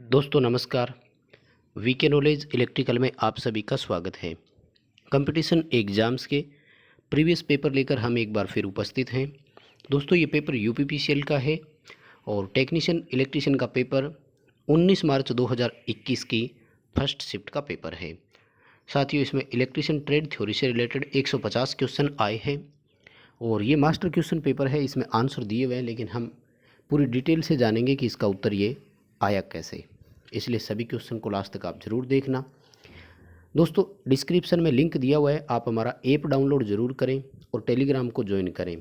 दोस्तों नमस्कार। VK knowledge electrical में आप सभी का स्वागत है। कंपटीशन एग्ज़ाम्स के प्रीवियस पेपर लेकर हम एक बार फिर उपस्थित हैं। दोस्तों ये पेपर यूपीपीसीएल का है और टेक्नीशियन इलेक्ट्रिशियन का पेपर 19 मार्च 2021 की फर्स्ट शिफ्ट का पेपर है। साथियों इसमें इलेक्ट्रिशियन ट्रेड थ्योरी से रिलेटेड 150 क्वेश्चन आए हैं और ये मास्टर क्वेश्चन पेपर है। इसमें आंसर दिए हुए हैं, लेकिन हम पूरी डिटेल से जानेंगे कि इसका उत्तर ये आया कैसे, इसलिए सभी क्वेश्चन को लास्ट तक आप ज़रूर देखना। दोस्तों डिस्क्रिप्शन में लिंक दिया हुआ है, आप हमारा ऐप डाउनलोड ज़रूर करें और टेलीग्राम को ज्वाइन करें।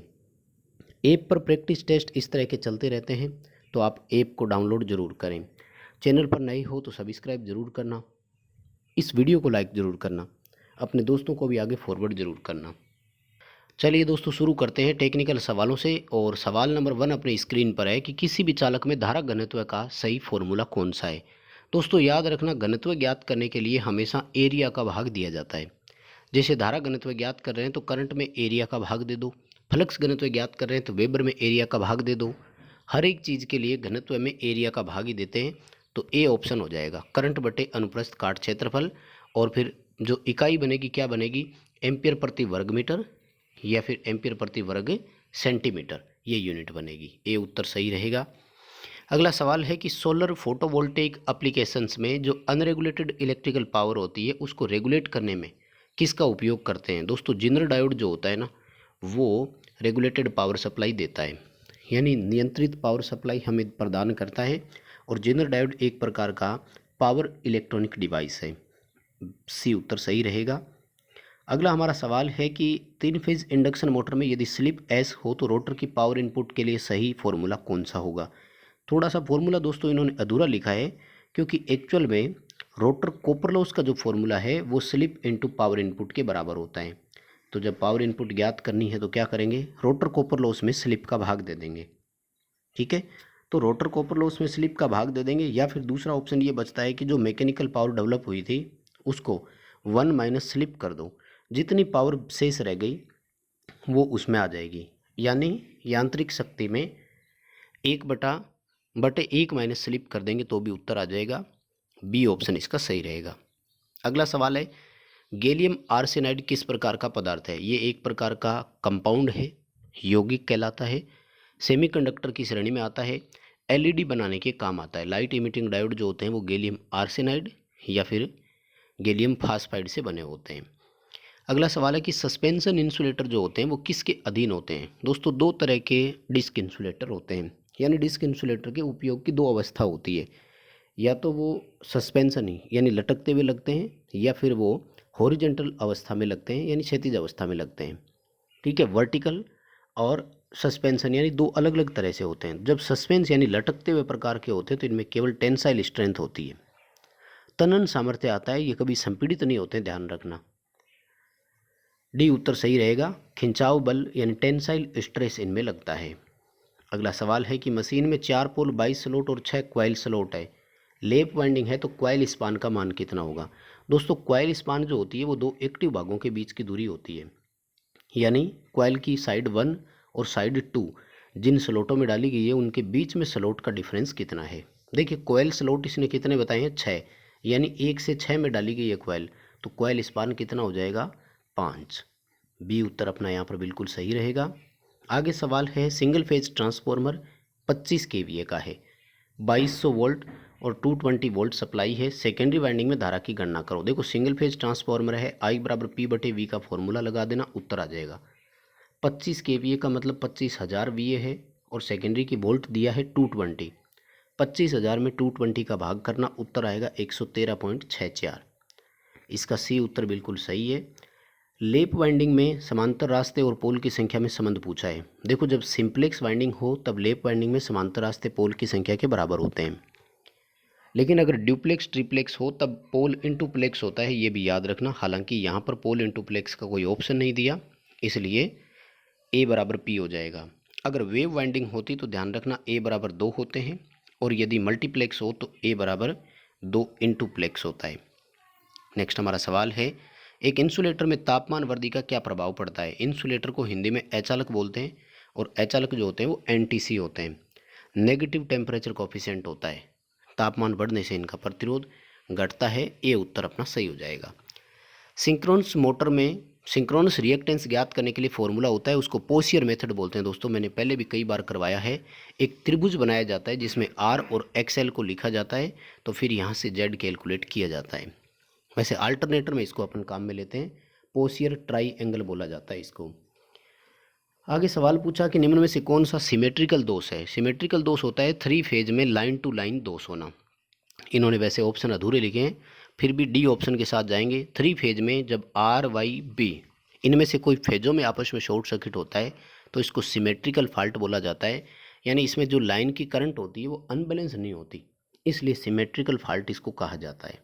ऐप पर प्रैक्टिस टेस्ट इस तरह के चलते रहते हैं, तो आप ऐप को डाउनलोड ज़रूर करें। चैनल पर नए हो तो सब्सक्राइब ज़रूर करना, इस वीडियो को लाइक ज़रूर करना, अपने दोस्तों को भी आगे फॉरवर्ड ज़रूर करना। चलिए दोस्तों शुरू करते हैं टेक्निकल सवालों से। और सवाल नंबर 1 अपने स्क्रीन पर है कि किसी भी चालक में धारा घनत्व का सही फॉर्मूला कौन सा है। दोस्तों याद रखना, घनत्व ज्ञात करने के लिए हमेशा एरिया का भाग दिया जाता है। जैसे धारा घनत्व ज्ञात कर रहे हैं तो करंट में एरिया का भाग दे दो, फ्लक्स घनत्व ज्ञात कर रहे हैं तो वेबर में एरिया का भाग दे दो। हर एक चीज़ के लिए घनत्व में एरिया का भाग ही देते हैं, तो ए ऑप्शन हो जाएगा, करंट बटे अनुप्रस्थ काट क्षेत्रफल। और फिर जो इकाई बनेगी क्या बनेगी, एम्पियर प्रति वर्ग मीटर या फिर एम्पियर प्रति वर्ग सेंटीमीटर, ये यूनिट बनेगी। ए उत्तर सही रहेगा। अगला सवाल है कि सोलर फोटोवोल्टेइक एप्लीकेशंस में जो अनरेगुलेटेड इलेक्ट्रिकल पावर होती है उसको रेगुलेट करने में किसका उपयोग करते हैं। दोस्तों जिनर डायोड जो होता है ना, वो रेगुलेटेड पावर सप्लाई देता है, यानी नियंत्रित पावर सप्लाई हमें प्रदान करता है। और जिनर डायोड एक प्रकार का पावर इलेक्ट्रॉनिक डिवाइस है। सी उत्तर सही रहेगा। अगला हमारा सवाल है कि 3 फेज इंडक्शन मोटर में यदि स्लिप एस हो तो रोटर की पावर इनपुट के लिए सही फॉर्मूला कौन सा होगा। थोड़ा सा फॉर्मूला दोस्तों इन्होंने अधूरा लिखा है, क्योंकि एक्चुअल में रोटर कॉपर लॉस का जो फॉर्मूला है वो स्लिप इनटू पावर इनपुट के बराबर होता है। तो जब पावर इनपुट ज्ञात करनी है तो क्या करेंगे, रोटर कॉपर लॉस में स्लिप का भाग दे देंगे। ठीक है, तो रोटर कॉपर लॉस में स्लिप का भाग दे देंगे, या फिर दूसरा ऑप्शन ये बचता है कि जो मैकेनिकल पावर डेवलप हुई थी उसको 1 माइनस स्लिप कर दो, जितनी पावर शेष रह गई वो उसमें आ जाएगी, यानी यांत्रिक शक्ति में 1/1 माइनस स्लिप कर देंगे तो भी उत्तर आ जाएगा। बी ऑप्शन इसका सही रहेगा। अगला सवाल है, गैलियम आर्सेनाइड किस प्रकार का पदार्थ है। ये एक प्रकार का कंपाउंड है, यौगिक कहलाता है, सेमीकंडक्टर की श्रेणी में आता है, एलईडी बनाने के काम आता है। लाइट इमिटिंग डायोड जो होते हैं वो गैलियम आर्सेनाइड या फिर गैलियम फास्फाइड से बने होते हैं। अगला सवाल है कि सस्पेंशन इंसुलेटर जो होते हैं वो किसके अधीन होते हैं। दोस्तों 2 तरह के डिस्क इंसुलेटर होते हैं, यानी डिस्क इंसुलेटर के उपयोग की 2 अवस्था होती है, या तो वो सस्पेंशन ही यानी लटकते हुए लगते हैं, या फिर वो हॉरिजेंटल अवस्था में लगते हैं यानी क्षैतिज अवस्था में लगते हैं। ठीक है, वर्टिकल और सस्पेंशन यानी 2 अलग अलग तरह से होते हैं। जब सस्पेंस यानी लटकते हुए प्रकार के होते हैं तो इनमें केवल टेंसाइल स्ट्रेंथ होती है, तनन सामर्थ्य आता है, ये कभी संपीड़ित नहीं होते, ध्यान रखना। डी उत्तर सही रहेगा, खिंचाव बल यानी टेंसाइल स्ट्रेस इनमें लगता है। अगला सवाल है कि मशीन में 4 पोल 22 स्लॉट और 6 क्वाइल स्लॉट है, लेप वाइंडिंग है, तो क्वाइल स्पान का मान कितना होगा। दोस्तों क्वाइल स्पान जो होती है वो 2 एक्टिव भागों के बीच की दूरी होती है, यानी क्वाइल की साइड 1 और साइड 2 जिन स्लॉटों में डाली गई है उनके बीच में स्लॉट का डिफरेंस कितना है। देखिए क्वाइल स्लॉट इसने कितने बताए हैं, 6, यानी 1 से 6 में डाली गई है क्वाइल, तो क्वाइल स्पान कितना हो जाएगा, 5। बी उत्तर अपना यहाँ पर बिल्कुल सही रहेगा। आगे सवाल है, सिंगल फेज ट्रांसफॉर्मर 25 केवीए का है, 2200 वोल्ट और 220 वोल्ट सप्लाई है, सेकेंडरी वाइंडिंग में धारा की गणना करो। देखो सिंगल फेज ट्रांसफॉर्मर है, आई बराबर पी बटे वी का फॉर्मूला लगा देना, उत्तर आ जाएगा। 25 केवीए का मतलब 25,000 वीए है, और सेकेंडरी की वोल्ट दिया है 220, 25,000 में 220 का भाग करना, उत्तर आएगा 113.64। इसका सी उत्तर बिल्कुल सही है। लेप वाइंडिंग में समांतर रास्ते और पोल की संख्या में संबंध पूछा है। देखो जब सिंप्लेक्स वाइंडिंग हो तब लेप वाइंडिंग में समांतर रास्ते पोल की संख्या के बराबर होते हैं, लेकिन अगर ड्यूप्लेक्स ट्रिप्लेक्स हो तब पोल इंटू प्लेक्स होता है, ये भी याद रखना। हालांकि यहाँ पर पोल इंटू प्लेक्स का कोई ऑप्शन नहीं दिया, इसलिए ए बराबर पी हो जाएगा। अगर वेव वाइंडिंग होती तो ध्यान रखना ए बराबर 2 होते हैं, और यदि मल्टीप्लेक्स हो तो ए बराबर 2 इंटू प्लेक्स होता है। नेक्स्ट हमारा सवाल है, एक इंसुलेटर में तापमान वृद्धि का क्या प्रभाव पड़ता है। इंसुलेटर को हिंदी में अचालक बोलते हैं, और अचालक जो होते हैं वो एनटीसी होते हैं, नेगेटिव टेम्परेचर कोफिशिएंट होता है। तापमान बढ़ने से इनका प्रतिरोध घटता है। ये उत्तर अपना सही हो जाएगा। सिंक्रोनस मोटर में सिंक्रोनस रिएक्टेंस ज्ञात करने के लिए फॉर्मूला होता है, उसको पोसियर मेथड बोलते हैं। दोस्तों मैंने पहले भी कई बार करवाया है। एक त्रिभुज बनाया जाता है जिसमें आर और एक्सएल को लिखा जाता है, तो फिर यहाँ से जेड कैलकुलेट किया जाता है। वैसे अल्टरनेटर में इसको अपन काम में लेते हैं, पोसियर ट्राइएंगल बोला जाता है इसको। आगे सवाल पूछा कि निम्न में से कौन सा सिमेट्रिकल दोष है। सिमेट्रिकल दोष होता है 3 फेज में लाइन टू लाइन दोष होना। इन्होंने वैसे ऑप्शन अधूरे लिखे हैं, फिर भी डी ऑप्शन के साथ जाएंगे। 3 फेज में जब आर वाई बी इनमें से कोई फेजों में आपस में शॉर्ट सर्किट होता है तो इसको सिमेट्रिकल फॉल्ट बोला जाता है। यानी इसमें जो लाइन की करंट होती है वो अनबैलेंस नहीं होती, इसलिए सिमेट्रिकल फॉल्ट इसको कहा जाता है।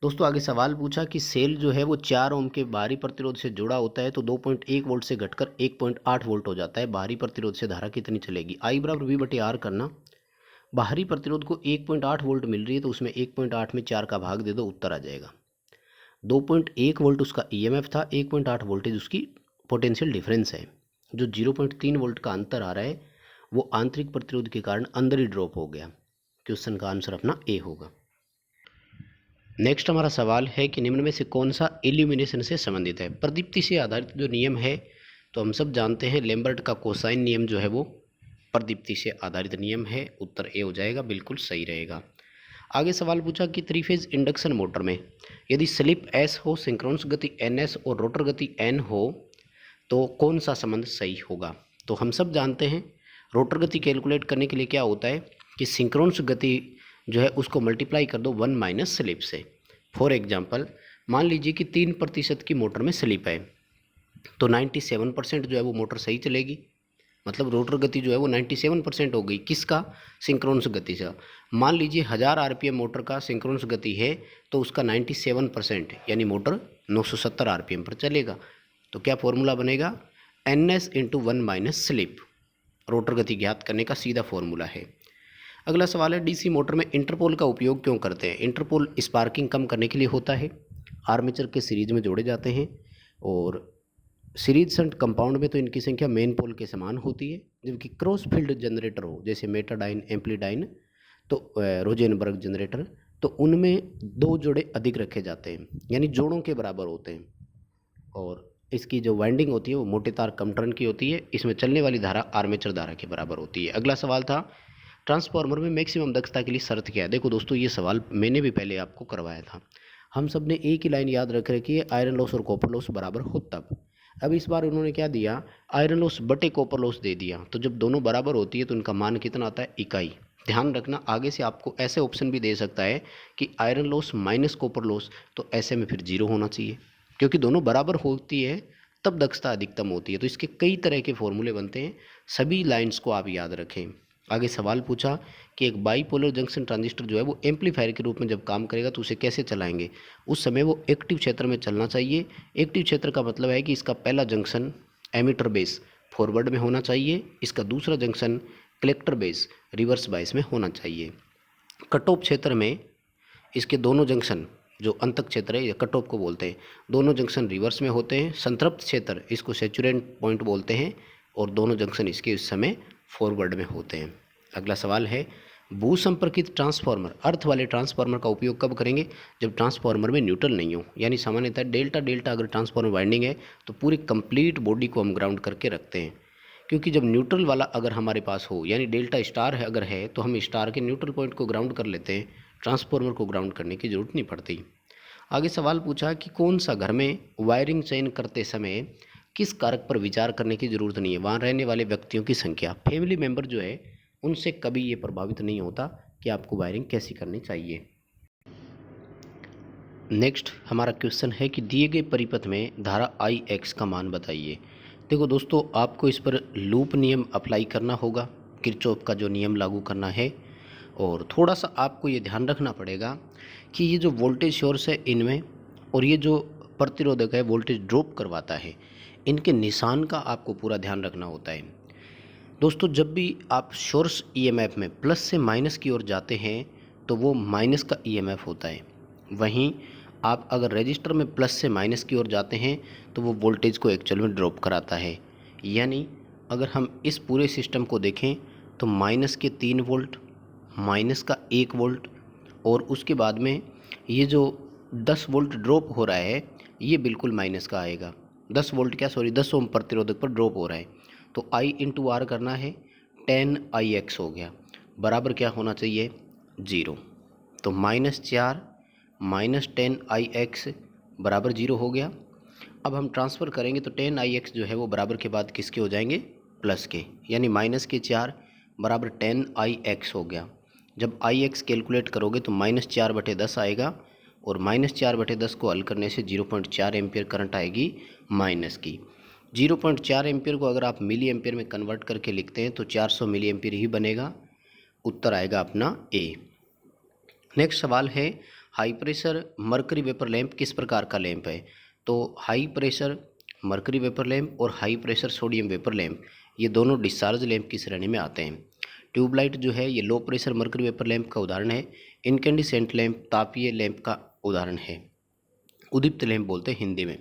दोस्तों आगे सवाल पूछा कि सेल जो है वो 4 ओम के बाहरी प्रतिरोध से जुड़ा होता है तो 2.1 वोल्ट से घटकर 1.8 वोल्ट हो जाता है। बाहरी प्रतिरोध से धारा कितनी चलेगी। आई बराबर वी बटे आर करना। बाहरी प्रतिरोध को 1.8 वोल्ट मिल रही है तो उसमें 1.8 में 4 का भाग दे दो, उत्तर आ जाएगा। 2.1 वोल्ट उसका ईएमएफ था, 1.8 वोल्टेज उसकी पोटेंशियल डिफरेंस है। जो 0.3 वोल्ट का अंतर आ रहा है वो आंतरिक प्रतिरोध के कारण अंदर ही ड्रॉप हो गया। क्वेश्चन का आंसर अपना ए होगा। नेक्स्ट हमारा सवाल है कि निम्न में से कौन सा इल्यूमिनेशन से संबंधित है। प्रदीप्ति से आधारित जो नियम है तो हम सब जानते हैं लेम्बर्ट का कोसाइन नियम जो है वो प्रदीप्ति से आधारित नियम है, उत्तर ए हो जाएगा, बिल्कुल सही रहेगा। आगे सवाल पूछा कि 3 फेज इंडक्शन मोटर में यदि स्लिप एस हो, सिंक्रोनस गति एन एस और रोटर गति एन हो तो कौन सा संबंध सही होगा। तो हम सब जानते हैं रोटर गति कैलकुलेट करने के लिए क्या होता है कि सिंक्रोनस गति जो है उसको मल्टीप्लाई कर दो 1 माइनस स्लिप से। फॉर एग्जांपल मान लीजिए कि 3% की मोटर में स्लिप है तो 97% जो है वो मोटर सही चलेगी, मतलब रोटर गति जो है वो 97% हो गई। किसका, सिंक्रोनस गति से। मान लीजिए 1000 आरपीएम मोटर का सिंक्रोनस गति है तो उसका 97% यानी मोटर 970 आरपीएम पर चलेगा। तो क्या फॉर्मूला बनेगा, NS × 1 माइनस स्लिप। रोटर गति ज्ञात करने का सीधा फॉर्मूला है। अगला सवाल है डीसी मोटर में इंटरपोल का उपयोग क्यों करते हैं। इंटरपोल स्पार्किंग कम करने के लिए होता है, आर्मेचर के सीरीज में जोड़े जाते हैं और सीरीज शंट कंपाउंड में तो इनकी संख्या मेन पोल के समान होती है, जबकि क्रॉस फील्ड जनरेटर हो जैसे मेटाडाइन एम्प्लीडाइन तो रोजेनबर्ग जनरेटर तो उनमें 2 जोड़े अधिक रखे जाते हैं यानी जोड़ों के बराबर होते हैं और इसकी जो वाइंडिंग होती है वो मोटे तार कम टर्न की होती है। इसमें चलने वाली धारा आर्मेचर धारा के बराबर होती है। अगला सवाल था ट्रांसफार्मर में मैक्सिमम दक्षता के लिए शर्त क्या है। देखो दोस्तों ये सवाल मैंने भी पहले आपको करवाया था। हम सब ने एक ही लाइन याद रख रखी है, आयरन लॉस और कॉपर लॉस बराबर हो तब। अब इस बार उन्होंने क्या दिया, आयरन लॉस बटे कॉपर लॉस दे दिया। तो जब दोनों बराबर होती है तो उनका मान कितना आता है, इकाई। ध्यान रखना आगे से आपको ऐसे ऑप्शन भी दे सकता है कि iron loss minus copper loss, तो ऐसे में फिर 0 होना चाहिए क्योंकि दोनों बराबर होती है तब दक्षता अधिकतम होती है। तो इसके कई तरह के फॉर्मूले बनते हैं, सभी लाइन्स को आप याद रखें। आगे सवाल पूछा कि एक बाईपोलर जंक्शन ट्रांजिस्टर जो है वो एम्पलीफायर के रूप में जब काम करेगा तो उसे कैसे चलाएंगे। उस समय वो एक्टिव क्षेत्र में चलना चाहिए। एक्टिव क्षेत्र का मतलब है कि इसका पहला जंक्शन एमिटर बेस फॉरवर्ड में होना चाहिए, इसका दूसरा junction collector base reverse bias में होना चाहिए। कट ऑफ क्षेत्र में इसके दोनों जंक्शन जो अंतक क्षेत्र है या कट ऑफ को बोलते हैं, दोनों जंक्शन रिवर्स में होते हैं। संतृप्त क्षेत्र इसको सैचुरेट पॉइंट बोलते हैं और दोनों जंक्शन इसके इस समय फॉरवर्ड में होते हैं। अगला सवाल है भू संपर्कित ट्रांसफार्मर अर्थ वाले ट्रांसफार्मर का उपयोग कब करेंगे, जब ट्रांसफार्मर में न्यूट्रल नहीं हो। यानी सामान्यतः डेल्टा डेल्टा अगर ट्रांसफार्मर वाइंडिंग है तो पूरी कंप्लीट बॉडी को हम ग्राउंड करके रखते हैं, क्योंकि जब न्यूट्रल वाला अगर हमारे पास हो यानी डेल्टा स्टार है अगर है तो हम स्टार के न्यूट्रल पॉइंट को ग्राउंड कर लेते हैं, ट्रांसफार्मर को ग्राउंड करने की जरूरत नहीं पड़ती। आगे सवाल पूछा कि कौन सा घर में वायरिंग चयन करते समय किस कारक पर विचार करने की ज़रूरत नहीं है। वहाँ रहने वाले व्यक्तियों की संख्या, फैमिली मेंबर जो है उनसे कभी ये प्रभावित नहीं होता कि आपको वायरिंग कैसी करनी चाहिए। नेक्स्ट हमारा क्वेश्चन है कि दिए गए परिपथ में धारा IX का मान बताइए। देखो दोस्तों आपको इस पर लूप नियम अप्लाई करना होगा, किरचॉफ का जो नियम लागू करना है। और थोड़ा सा आपको ये ध्यान रखना पड़ेगा कि ये जो वोल्टेज सोर्स है इनमें और ये जो प्रतिरोधक है वोल्टेज ड्रॉप करवाता है, इनके निशान का आपको पूरा ध्यान रखना होता है। दोस्तों जब भी आप सोर्स EMF में प्लस से माइनस की ओर जाते हैं तो वो माइनस का EMF होता है, वहीं आप अगर रजिस्टर में प्लस से माइनस की ओर जाते हैं तो वो वोल्टेज को एक्चुअल में ड्रॉप कराता है। यानी अगर हम इस पूरे सिस्टम को देखें तो माइनस के 3 वोल्ट माइनस का 1 वोल्ट, और उसके बाद में ये जो 10 वोल्ट ड्रॉप हो रहा है ये बिल्कुल माइनस का आएगा। 10 वोल्ट क्या, सॉरी 10 ओम प्रतिरोधक पर ड्रॉप हो रहा है, तो I इंटू आर करना है, 10IX हो गया, बराबर क्या होना चाहिए, 0। तो -4 -10IX बराबर 0 हो गया। अब हम ट्रांसफ़र करेंगे तो 10IX जो है वो बराबर के बाद किसके हो जाएंगे, प्लस के, यानी -4 बराबर 10IX हो गया। जब IX कैलकुलेट करोगे तो -4/10 आएगा, और -4/10 को हल करने से 0.4 एम्पियर करंट आएगी माइनस की। 0.4 एम्पियर को अगर आप मिली एम्पियर में कन्वर्ट करके लिखते हैं तो 400 मिली एम्पियर ही बनेगा। उत्तर आएगा अपना ए। नेक्स्ट सवाल है, high pressure mercury vapour lamp किस प्रकार का लैंप है। तो high pressure mercury vapour lamp और high pressure sodium vapour lamp ये दोनों डिस्चार्ज लैंप की श्रेणी में आते हैं। ट्यूबलाइट जो है ये low pressure mercury vapour lamp का उदाहरण है। इनकेंडिसेंट लैंप तापीय लैंप का उदाहरण है, उदीप्त लैंप बोलते हैं हिंदी में।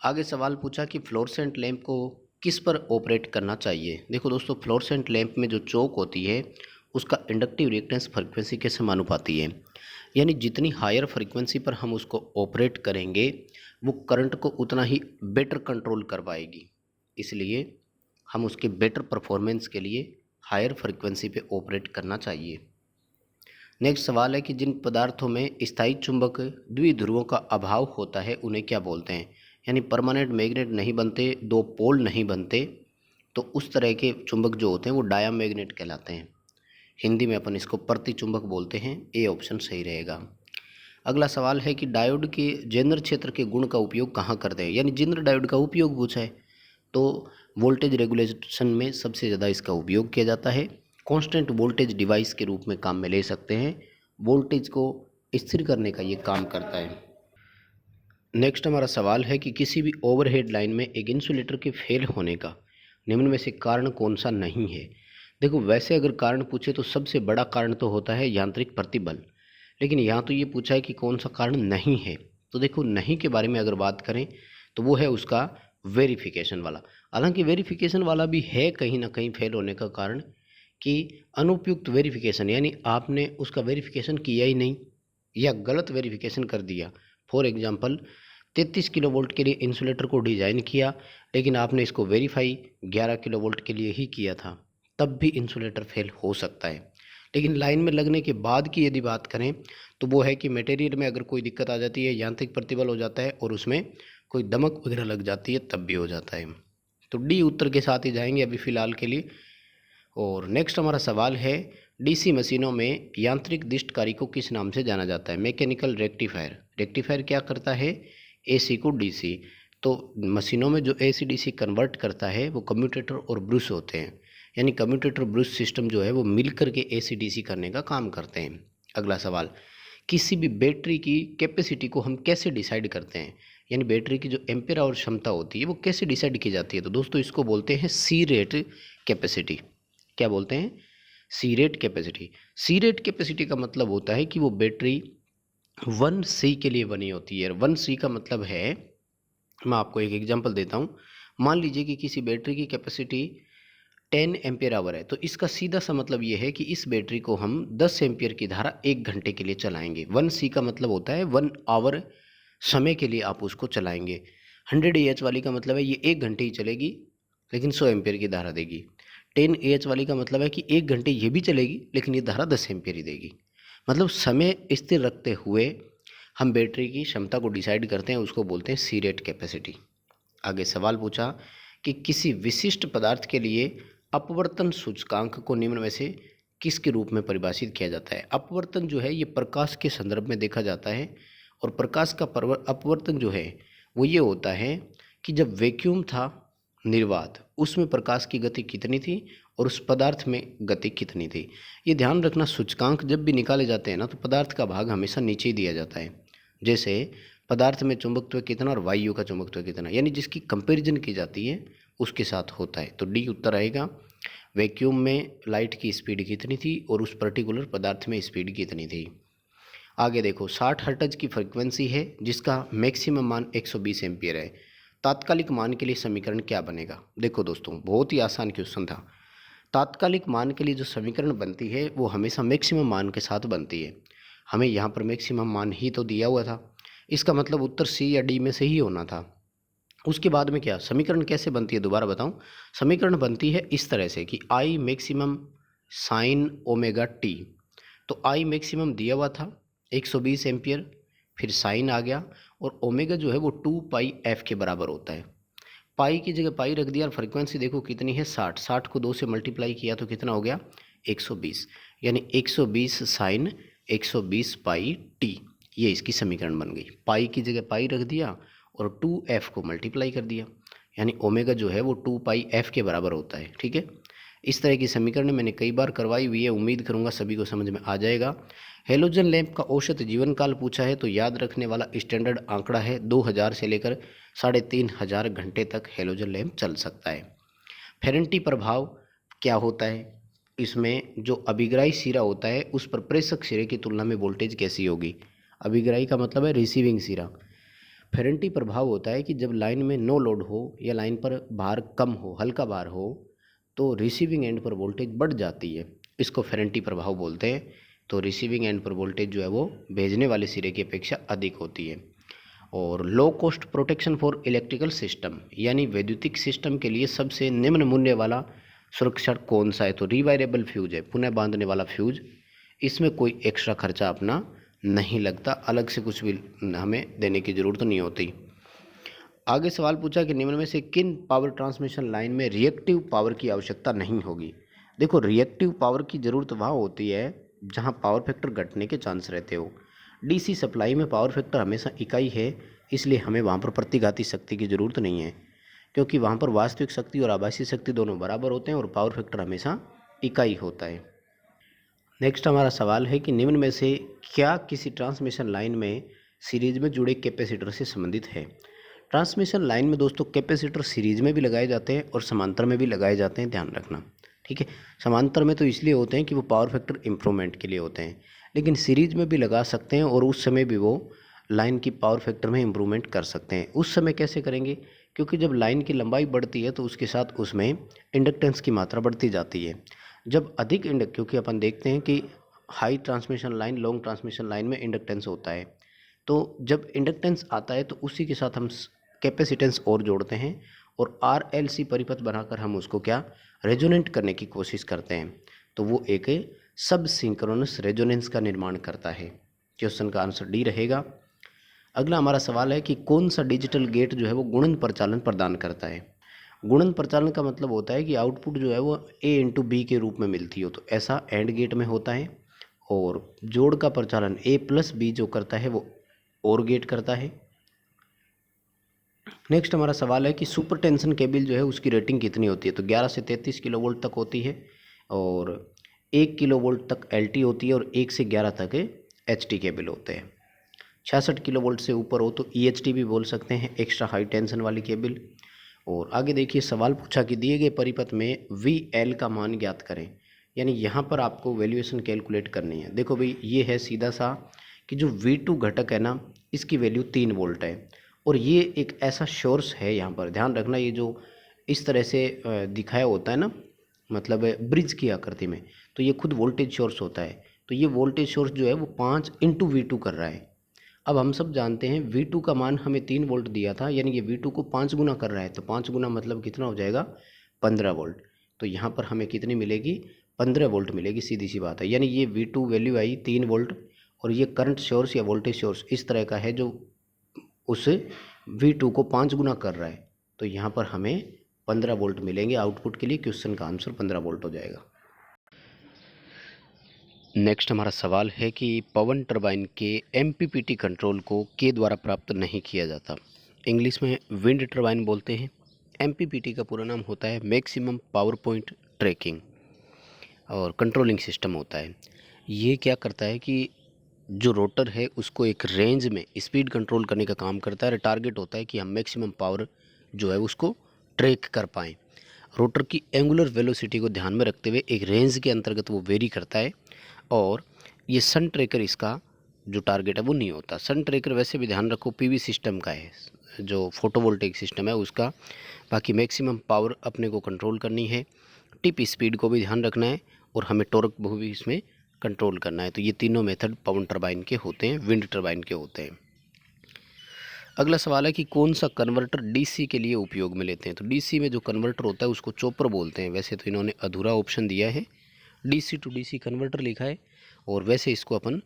आगे सवाल पूछा कि फ्लोरेसेंट लैंप को किस पर ऑपरेट करना चाहिए। देखो दोस्तों, फ्लोरेसेंट लैंप में जो चौक होती है उसका इंडक्टिव रिएक्टेंस फ्रीक्वेंसी के समानुपाती है, यानी जितनी हायर फ्रीक्वेंसी पर हम उसको ऑपरेट करेंगे वो करंट को उतना ही बेटर कंट्रोल कर पाएगी, इसलिए हम उसके बेटर परफॉर्मेंस के लिए हायर फ्रीक्वेंसी पे ऑपरेट करना चाहिए। नेक्स्ट सवाल है कि जिन पदार्थों में स्थायी चुंबक द्विध्रुवों का अभाव होता है उन्हें क्या बोलते हैं, यानी परमानेंट मैग्नेट नहीं बनते, दो पोल नहीं बनते, तो उस तरह के चुंबक जो होते हैं वो डायामैग्नेट कहलाते हैं। हिंदी में अपन इसको प्रति चुंबक बोलते हैं। ए ऑप्शन सही रहेगा। अगला सवाल है कि डायोड के जेनर क्षेत्र के गुण का उपयोग कहाँ करते हैं, यानी जेनर डायोड का उपयोग पूछा है, तो वोल्टेज रेगुलेशन में सबसे ज़्यादा इसका उपयोग किया जाता है। कांस्टेंट वोल्टेज डिवाइस के रूप में काम में ले सकते हैं, वोल्टेज को स्थिर करने का ये काम करता है। नेक्स्ट हमारा सवाल है कि किसी भी ओवरहेड लाइन में एक इंसुलेटर के फेल होने का निम्न में से कारण कौन सा नहीं है। देखो, वैसे अगर कारण पूछे तो सबसे बड़ा कारण तो होता है यांत्रिक प्रतिबल, लेकिन यहाँ तो ये पूछा है कि कौन सा कारण नहीं है। तो देखो, नहीं के बारे में अगर बात करें तो वो है उसका वेरिफिकेशन वाला। हालांकि वेरिफिकेशन वाला भी है कहीं ना कहीं फेल होने का कारण, कि अनुपयुक्त वेरिफिकेशन, यानी आपने उसका वेरिफिकेशन किया ही नहीं या गलत वेरिफिकेशन कर दिया। फॉर एग्जांपल, 33 किलो वोल्ट के लिए इंसुलेटर को डिज़ाइन किया, लेकिन आपने इसको वेरीफाई 11 किलो वोल्ट के लिए ही किया था, तब भी इंसुलेटर फेल हो सकता है। लेकिन लाइन में लगने के बाद की यदि बात करें तो वो है कि मटेरियल में अगर कोई दिक्कत आ जाती है, यांत्रिक प्रतिबल हो जाता है और उसमें कोई दमक वगैरह लग जाती है, तब भी हो जाता है। तो डी उत्तर के साथ ही जाएंगे अभी फ़िलहाल के लिए। और नेक्स्ट हमारा सवाल है, डीसी मशीनों में यांत्रिक दिष्टकारी को किस नाम से जाना जाता है। Mechanical rectifier. रेक्टिफायर क्या करता है, एसी को डीसी। तो मशीनों में जो एसी डीसी कन्वर्ट करता है वो कम्यूटेटर और ब्रश होते हैं, यानी कम्यूटेटर ब्रश सिस्टम जो है वो मिल करके एसी डीसी करने का काम करते हैं। अगला सवाल, किसी भी बैटरी की कैपेसिटी को हम कैसे डिसाइड करते हैं, यानी बैटरी की जो एम्पेयर आवर क्षमता होती है वो कैसे डिसाइड की जाती है। तो दोस्तों, इसको बोलते हैं सी रेट कैपेसिटी। क्या बोलते हैं, सी रेट कैपेसिटी। सी रेट कैपेसिटी का मतलब होता है कि वो बैटरी 1C के लिए बनी होती है। 1C का मतलब है, मैं आपको एक एग्जांपल देता हूँ। मान लीजिए कि किसी बैटरी की कैपेसिटी 10 एम्पियर आवर है, तो इसका सीधा सा मतलब ये है कि इस बैटरी को हम 10 एम्पियर की धारा 1 घंटे के लिए चलाएंगे। 1C का मतलब होता है 1 आवर समय के लिए आप उसको चलाएंगे। 100 AH वाली का मतलब है ये 1 घंटे ही चलेगी लेकिन 100 एम्पियर की धारा देगी। 10 AH वाली का मतलब है कि 1 घंटे ये भी चलेगी लेकिन ये धारा 10 एम्पियर ही देगी। मतलब समय स्थिर रखते हुए हम बैटरी की क्षमता को डिसाइड करते हैं, उसको बोलते हैं सी रेट कैपेसिटी। आगे सवाल पूछा कि किसी विशिष्ट पदार्थ के लिए अपवर्तन सूचकांक को निम्न में से किसके रूप में परिभाषित किया जाता है। अपवर्तन जो है ये प्रकाश के संदर्भ में देखा जाता है, और प्रकाश का अपवर्तन जो है वो ये होता है कि जब वैक्यूम था निर्वात, उसमें प्रकाश की गति कितनी थी और उस पदार्थ में गति कितनी थी। ये ध्यान रखना, सूचकांक जब भी निकाले जाते हैं ना तो पदार्थ का भाग हमेशा नीचे ही दिया जाता है। जैसे पदार्थ में चुंबकत्व कितना और वायु का चुंबकत्व कितना, यानी जिसकी कंपैरिजन की जाती है उसके साथ होता है। तो डी उत्तर आएगा। वैक्यूम में लाइट की स्पीड कितनी थी और उस पर्टिकुलर पदार्थ में स्पीड कितनी थी। आगे देखो, 60 हर्ट्ज की फ्रीक्वेंसी है जिसका मैक्सिमम मान 120 एम्पियर है। तात्कालिक मान के लिए समीकरण क्या बनेगा। देखो दोस्तों, बहुत ही आसान क्वेश्चन था। तात्कालिक मान के लिए जो समीकरण बनती है वो हमेशा मैक्सिमम मान के साथ बनती है। हमें यहाँ पर मैक्सिमम मान ही तो दिया हुआ था, इसका मतलब उत्तर सी या डी में से ही होना था। उसके बाद में क्या समीकरण कैसे बनती है दोबारा बताऊं। समीकरण बनती है इस तरह से कि I maximum sine omega T. तो आई मैक्सिमम दिया हुआ था 120 एम्पियर, फिर साइन आ गया और ओमेगा जो है वो 2 पाई एफ के बराबर होता है। पाई की जगह पाई रख दिया और फ्रीक्वेंसी देखो कितनी है 60, 60 को 2 से मल्टीप्लाई किया तो कितना हो गया 120, यानी 120 साइन 120 पाई टी। ये इसकी समीकरण बन गई। पाई की जगह पाई रख दिया और 2f को मल्टीप्लाई कर दिया, यानी ओमेगा जो है वो 2 पाई एफ के बराबर होता है। ठीक है, इस तरह की समीकरण मैंने कई बार करवाई हुई है, उम्मीद करूंगा सभी को समझ में आ जाएगा। हेलोजन लैंप का औसत जीवन काल पूछा है तो याद रखने वाला स्टैंडर्ड आंकड़ा है 2000 से लेकर 3500 घंटे तक हेलोजन लैंप चल सकता है। फेरेंटी प्रभाव क्या होता है, इसमें जो अभिग्राही सिरा होता है उस पर प्रेषक सिरे की तुलना में वोल्टेज कैसी होगी। अभिग्राही का मतलब है रिसीविंग सिरा। फेरेंटी प्रभाव होता है कि जब लाइन में नो लोड हो या लाइन पर भार कम हो, हल्का भार हो, तो रिसीविंग एंड पर वोल्टेज बढ़ जाती है, इसको फेरेंटी प्रभाव बोलते हैं। तो रिसीविंग एंड पर वोल्टेज जो है वो भेजने वाले सिरे की अपेक्षा अधिक होती है। और low cost protection for electrical system, यानी वैद्युतिक सिस्टम के लिए सबसे निम्न मूल्य वाला सुरक्षा कौन सा है, तो रिवायरेबल फ्यूज है, पुनः बांधने वाला फ्यूज। इसमें कोई एक्स्ट्रा खर्चा अपना नहीं लगता, अलग से कुछ भी हमें देने की ज़रूरत नहीं होती। आगे सवाल पूछा कि निम्न में से किन पावर ट्रांसमिशन लाइन में रिएक्टिव पावर की आवश्यकता नहीं होगी। देखो रिएक्टिव पावर की ज़रूरत वहाँ होती है जहाँ पावर फैक्टर घटने के चांस रहते हो। डीसी सप्लाई में पावर फैक्टर हमेशा इकाई है, इसलिए हमें वहाँ पर प्रतिघाती शक्ति की ज़रूरत नहीं है, क्योंकि वहाँ पर वास्तविक शक्ति और आभासी शक्ति दोनों बराबर होते हैं और पावर फैक्टर हमेशा इकाई होता है। नेक्स्ट हमारा सवाल है कि निम्न में से क्या किसी ट्रांसमिशन लाइन में सीरीज में जुड़े कैपेसिटर से संबंधित है। ट्रांसमिशन लाइन में दोस्तों कैपेसिटर सीरीज में भी लगाए जाते हैं और समांतर में भी लगाए जाते हैं, ध्यान रखना। ठीक है, समांतर में तो इसलिए होते हैं कि वो पावर फैक्टर इम्प्रूवमेंट के लिए होते हैं, लेकिन सीरीज में भी लगा सकते हैं और उस समय भी वो लाइन की पावर फैक्टर में इम्प्रूवमेंट कर सकते हैं। उस समय कैसे करेंगे, क्योंकि जब लाइन की लंबाई बढ़ती है तो उसके साथ उसमें इंडक्टेंस की मात्रा बढ़ती जाती है। जब अधिक क्योंकि अपन देखते हैं कि high transmission line, long transmission line में इंडक्टेंस होता है, तो जब इंडक्टेंस आता है तो उसी के साथ हम कैपेसिटेंस और जोड़ते हैं और RLC परिपथ बनाकर हम उसको क्या रेजोनेंट करने की कोशिश करते हैं, तो वो एक सब सिंक्रोनस रेजोनेंस का निर्माण करता है। क्वेश्चन का आंसर डी रहेगा। अगला हमारा सवाल है कि कौन सा डिजिटल गेट जो है वो गुणन प्रचालन प्रदान करता है। गुणन प्रचालन का मतलब होता है कि आउटपुट जो है वो A/B के रूप में मिलती हो, तो ऐसा एंड गेट में होता है। और जोड़ का प्रचालन A+B जो करता है वो और गेट करता है। नेक्स्ट हमारा सवाल है कि सुपर टेंशन केबल जो है उसकी रेटिंग कितनी होती है, तो 11 से 33 किलोवोल्ट तक होती है और 1 किलोवोल्ट तक LT होती है और 1 से 11 तक HT केबल होते हैं। 66 किलोवोल्ट से ऊपर हो तो EHT भी बोल सकते हैं, एक्स्ट्रा हाई टेंशन वाली केबल। और आगे देखिए सवाल पूछा कि दिए गए परिपथ में VL का मान ज्ञात करें, यानी यहाँ पर आपको वैल्यूएशन कैलकुलेट करनी है। देखो भाई ये है सीधा सा कि जो V2 घटक है ना इसकी वैल्यू 3 वोल्ट है और ये एक ऐसा सोर्स है, यहाँ पर ध्यान रखना, ये जो इस तरह से दिखाया होता है ना, मतलब ब्रिज की आकृति में, तो ये खुद वोल्टेज सोर्स होता है। तो ये वोल्टेज सोर्स जो है वो 5 × V2 कर रहा है। अब हम सब जानते हैं V2 का मान हमें 3 वोल्ट दिया था, यानी ये V2 को 5 गुना कर रहा है, तो 5 गुना मतलब कितना हो जाएगा 15 वोल्ट। तो यहाँ पर हमें कितनी मिलेगी 15 वोल्ट मिलेगी, सीधी सी बात है। यानी ये V2 वैल्यू आई 3 वोल्ट और ये करंट सोर्स या वोल्टेज सोर्स इस तरह का है जो उस V2 को 5 गुना कर रहा है, तो यहाँ पर हमें 15 वोल्ट मिलेंगे आउटपुट के लिए। क्वेश्चन का आंसर 15 वोल्ट हो जाएगा। नेक्स्ट हमारा सवाल है कि पवन टरबाइन के MPPT कंट्रोल को के द्वारा प्राप्त नहीं किया जाता। इंग्लिश में विंड टरबाइन बोलते हैं। MPPT का पूरा नाम होता है मैक्सिमम पावर पॉइंट ट्रैकिंग और कंट्रोलिंग सिस्टम होता है। ये क्या करता है कि जो रोटर है उसको एक रेंज में स्पीड कंट्रोल करने का काम करता है। टारगेट होता है कि हम मैक्सिमम पावर जो है उसको ट्रैक कर पाएँ। रोटर की एंगुलर वेलोसिटी को ध्यान में रखते हुए एक रेंज के अंतर्गत वो वेरी करता है और ये सन ट्रैकर इसका जो टारगेट है वो नहीं होता। सन ट्रैकर वैसे भी ध्यान रखो PV सिस्टम का है, जो फोटोवोल्टेइक सिस्टम है उसका। बाकी मैक्सिमम पावर अपने को कंट्रोल करनी है। टिप स्पीड को भी ध्यान रखना है और हमें टॉर्क को भी इसमें कंट्रोल करना है। तो ये तीनों मेथड पवन टरबाइन के होते हैं, विंड टरबाइन के होते हैं। अगला सवाल है कि कौन सा कन्वर्टर डीसी के लिए उपयोग में लेते हैं। तो डीसी में जो कन्वर्टर होता है उसको चॉपर बोलते हैं। वैसे तो इन्होंने अधूरा ऑप्शन दिया है, डीसी टू डीसी कन्वर्टर लिखा है, और वैसे इसको अपन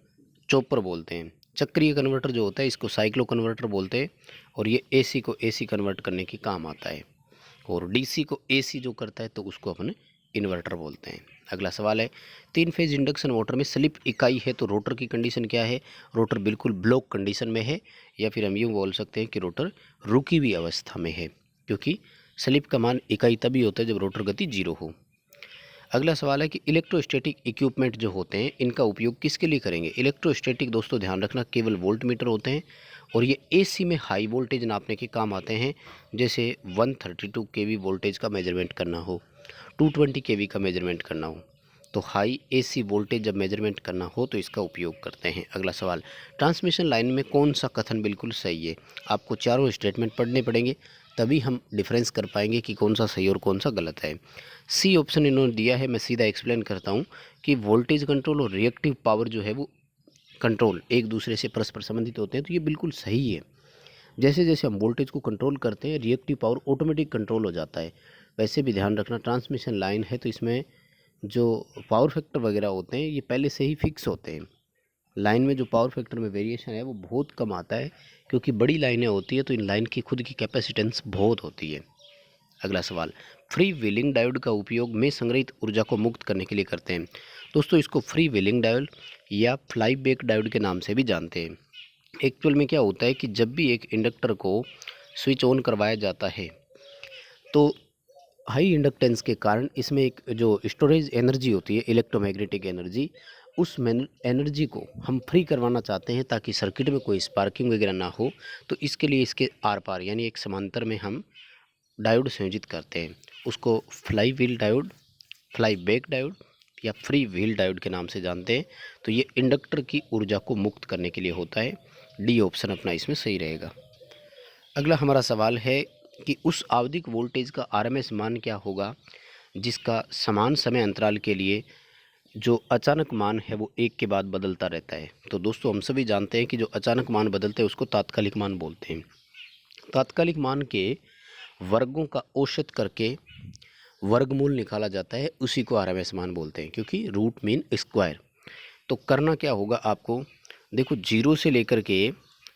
चॉपर बोलते हैं। चक्रीय कन्वर्टर जो होता है इसको साइक्लो कन्वर्टर बोलते हैं, और ये एसी को एसी कन्वर्ट करने के काम आता है, और डीसी को एसी जो करता है तो उसको अपन इन्वर्टर बोलते हैं। अगला सवाल है, 3 फेज इंडक्शन मोटर में स्लिप इकाई है तो रोटर की कंडीशन क्या है। रोटर बिल्कुल ब्लॉक कंडीशन में है, या फिर हम यूँ बोल सकते हैं कि रोटर रुकी हुई अवस्था में है, क्योंकि स्लिप का मान इकाई तभी होता है जब रोटर गति 0 हो। अगला सवाल है कि इलेक्ट्रोस्टैटिक इक्विपमेंट जो होते हैं इनका उपयोग किसके लिए करेंगे। इलेक्ट्रोस्टैटिक दोस्तों ध्यान रखना केवल वोल्ट मीटर होते हैं, और ये एसी में हाई वोल्टेज नापने के काम आते हैं। जैसे 132 केवी वोल्टेज का मेजरमेंट करना हो, 220 केवी का मेजरमेंट करना हो, तो हाई एसी वोल्टेज जब मेजरमेंट करना हो तो इसका उपयोग करते हैं। अगला सवाल, ट्रांसमिशन लाइन में कौन सा कथन बिल्कुल सही है। आपको चारों स्टेटमेंट पढ़ने पड़ेंगे, तभी हम डिफरेंस कर पाएंगे कि कौन सा सही और कौन सा गलत है। सी ऑप्शन इन्होंने दिया है, मैं सीधा एक्सप्लेन करता हूँ कि वोल्टेज कंट्रोल और रिएक्टिव पावर जो है वो कंट्रोल एक दूसरे से परस्पर संबंधित होते हैं। तो ये बिल्कुल सही है। जैसे जैसे हम वोल्टेज को कंट्रोल करते हैं रिएक्टिव पावर ऑटोमेटिक कंट्रोल हो जाता है। वैसे भी ध्यान रखना ट्रांसमिशन लाइन है तो इसमें जो पावर फैक्टर वगैरह होते हैं ये पहले से ही फिक्स होते हैं। लाइन में जो पावर फैक्टर में वेरिएशन है वो बहुत कम आता है, क्योंकि बड़ी लाइनें होती है तो इन लाइन की खुद की कैपेसिटेंस बहुत होती है। अगला सवाल, फ्री व्हीलिंग डायोड का उपयोग में संग्रहित ऊर्जा को मुक्त करने के लिए करते हैं। दोस्तों इसको फ्री व्हीलिंग डायोड या फ्लाई बैक डायोड के नाम से भी जानते हैं। एक्चुअल में क्या होता है कि जब भी एक इंडक्टर को स्विच ऑन करवाया जाता है तो हाई इंडक्टेंस के कारण इसमें एक जो स्टोरेज एनर्जी होती है इलेक्ट्रोमैग्नेटिक एनर्जी, उस एनर्जी को हम फ्री करवाना चाहते हैं ताकि सर्किट में कोई स्पार्किंग वगैरह ना हो। तो इसके लिए इसके आर पार यानी एक समांतर में हम डायोड संयोजित करते हैं। उसको fly wheel diode, fly back diode या फ्री व्हील डायोड के नाम से जानते हैं। तो ये इंडक्टर की ऊर्जा को मुक्त करने के लिए होता है। डी ऑप्शन अपना इसमें सही रहेगा। अगला हमारा सवाल है कि उस आवधिक वोल्टेज का आरएमएस मान क्या होगा जिसका समान समय अंतराल के लिए जो अचानक मान है वो एक के बाद बदलता रहता है। तो दोस्तों हम सभी जानते हैं कि जो अचानक मान बदलते हैं उसको तात्कालिक मान बोलते हैं। तात्कालिक मान के वर्गों का औसत करके वर्गमूल निकाला जाता है, उसी को आरएमएस मान बोलते हैं, क्योंकि रूट मीन स्क्वायर। तो करना क्या होगा आपको, देखो 0 से लेकर के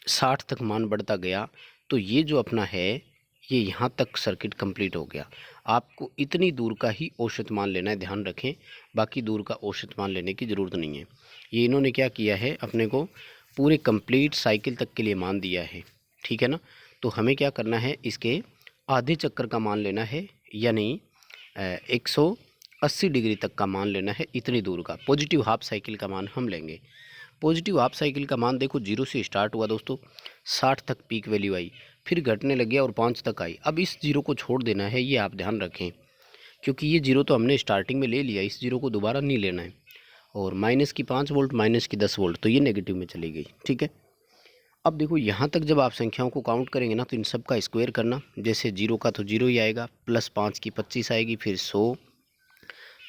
60 तक मान बढ़ता गया, तो ये जो अपना है ये यहाँ तक सर्किट कंप्लीट हो गया। आपको इतनी दूर का ही औसत मान लेना है, ध्यान रखें, बाकी दूर का औसत मान लेने की ज़रूरत नहीं है। ये इन्होंने क्या किया है, अपने को पूरे कंप्लीट साइकिल तक के लिए मान दिया है, ठीक है ना। तो हमें क्या करना है, इसके आधे चक्कर का मान लेना है, यानी 180 डिग्री तक का मान लेना है। इतनी दूर का पॉजिटिव हाफ साइकिल का मान हम लेंगे। पॉजिटिव हाफ साइकिल का मान देखो 0 से स्टार्ट हुआ दोस्तों, 60 तक पीक वैल्यू आई, फिर घटने लग गया और 5 तक आई। अब इस 0 को छोड़ देना है, ये आप ध्यान रखें, क्योंकि ये 0 तो हमने स्टार्टिंग में ले लिया, इस 0 को दोबारा नहीं लेना है। और माइनस की 5 वोल्ट, माइनस की 10 वोल्ट, तो ये नेगेटिव में चली गई, ठीक है। अब देखो यहाँ तक जब आप संख्याओं को काउंट करेंगे ना, तो इन सब का स्क्वायर करना। जैसे 0 का तो 0 ही आएगा, प्लस 5 की 25 आएगी, फिर 100